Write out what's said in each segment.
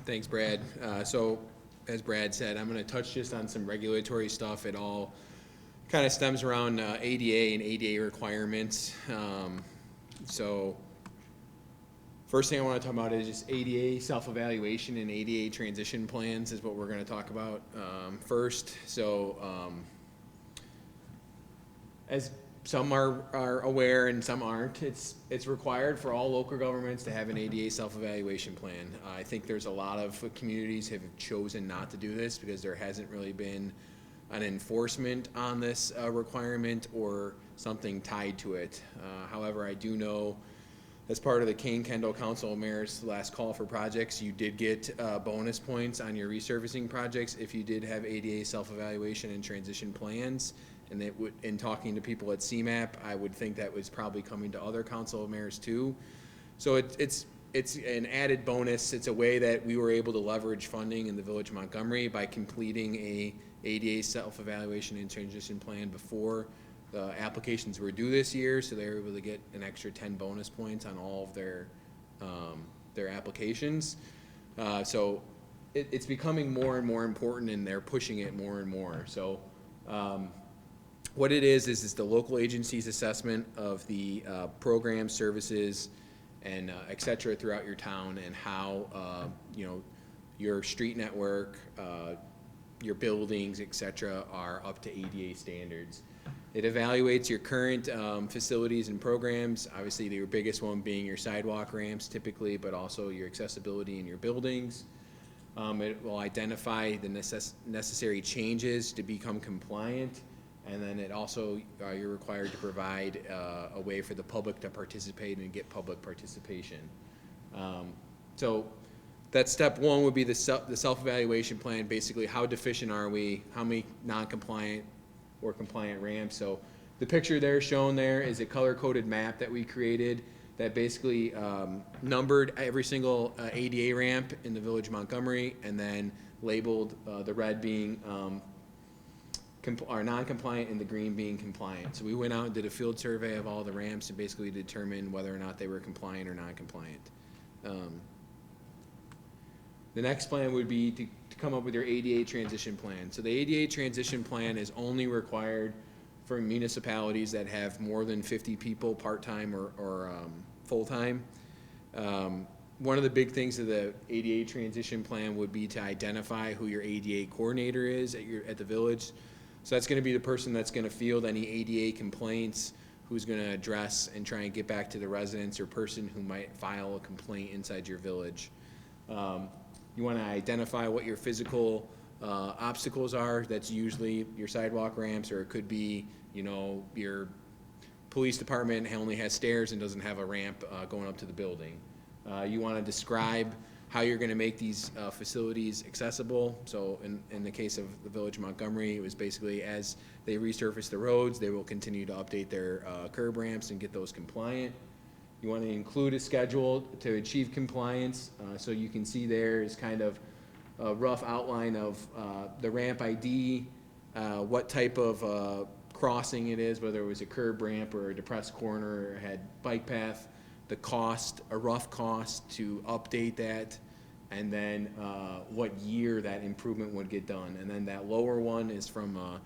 Thanks, Brad. So, as Brad said, I'm going to touch just on some regulatory stuff. It all kind of stems around ADA and ADA requirements. So, first thing I want to talk about is just ADA self-evaluation and ADA transition plans is what we're going to talk about first. So, as some are aware and some aren't, it's required for all local governments to have an ADA self-evaluation plan. I think there's a lot of communities have chosen not to do this because there hasn't really been an enforcement on this requirement or something tied to it. However, I do know as part of the Kane-Kendall Council of Mayors last call for projects, you did get bonus points on your resurfacing projects if you did have ADA self-evaluation and transition plans. And it would, in talking to people at CMAP, I would think that was probably coming to other council of mayors too. So it's an added bonus. It's a way that we were able to leverage funding in the Village of Montgomery by completing a ADA self-evaluation and transition plan before the applications were due this year. So they were able to get an extra 10 bonus points on all of their applications. So it's becoming more and more important, and they're pushing it more and more. So. What it is the local agency's assessment of the programs, services, and et cetera throughout your town, and how your street network, your buildings, et cetera, are up to ADA standards. It evaluates your current facilities and programs. Obviously, the biggest one being your sidewalk ramps, typically, but also your accessibility in your buildings. It will identify the necessary changes to become compliant. And then it also, you're required to provide a way for the public to participate and get public participation. So that's step one would be the self-evaluation plan. Basically, how deficient are we? How many non-compliant or compliant ramps? So the picture there shown there is a color-coded map that we created that basically numbered every single ADA ramp in the Village of Montgomery, and then labeled the red being are non-compliant and the green being compliant. So we went out and did a field survey of all the ramps and basically determined whether or not they were compliant or non-compliant. The next plan would be to come up with your ADA transition plan. So the ADA transition plan is only required for municipalities that have more than 50 people part-time or full-time. One of the big things of the ADA transition plan would be to identify who your ADA coordinator is at the village. So that's going to be the person that's going to field any ADA complaints, who's going to address and try and get back to the residents or person who might file a complaint inside your village. You want to identify what your physical obstacles are. That's usually your sidewalk ramps, or it could be, your police department only has stairs and doesn't have a ramp going up to the building. You want to describe how you're going to make these facilities accessible. So in the case of the Village of Montgomery, it was basically as they resurface the roads, they will continue to update their curb ramps and get those compliant. You want to include a schedule to achieve compliance. So you can see there is kind of a rough outline of the ramp ID, what type of crossing it is, whether it was a curb ramp or a depressed corner or had bike path, the cost, a rough cost to update that, and then what year that improvement would get done. And then that lower one is from a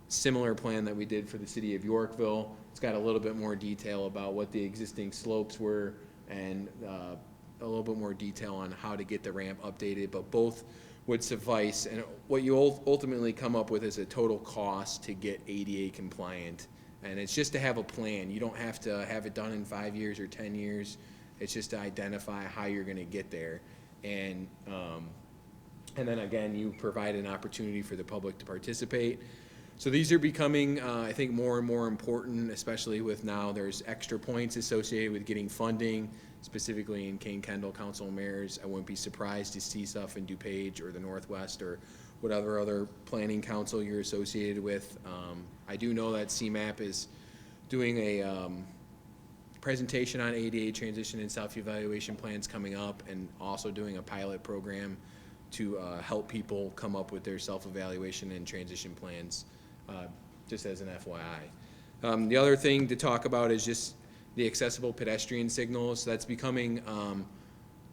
similar plan that we did for the city of Yorkville. It's got a little bit more detail about what the existing slopes were and a little bit more detail on how to get the ramp updated, but both would suffice. And what you ultimately come up with is a total cost to get ADA compliant. And it's just to have a plan. You don't have to have it done in 5 years or 10 years. It's just to identify how you're going to get there. And then again, you provide an opportunity for the public to participate. So these are becoming, I think, more and more important, especially with now there's extra points associated with getting funding, specifically in Kane-Kendall Council of Mayors. I wouldn't be surprised to see stuff in DuPage or the Northwest or whatever other planning council you're associated with. I do know that CMAP is doing a presentation on ADA transition and self-evaluation plans coming up, and also doing a pilot program to help people come up with their self-evaluation and transition plans, just as an FYI. The other thing to talk about is just the accessible pedestrian signals. That's becoming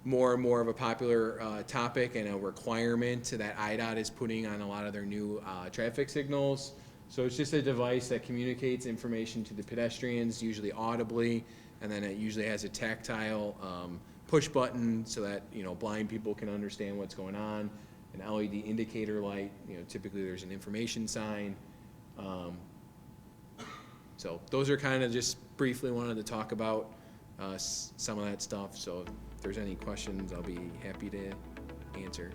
more and more of a popular topic and a requirement that IDOT is putting on a lot of their new traffic signals. So it's just a device that communicates information to the pedestrians, usually audibly, and then it usually has a tactile push button so that, you know, blind people can understand what's going on. An LED indicator light, you know, typically there's an information sign. So those are kind of just briefly wanted to talk about some of that stuff. So if there's any questions, I'll be happy to answer.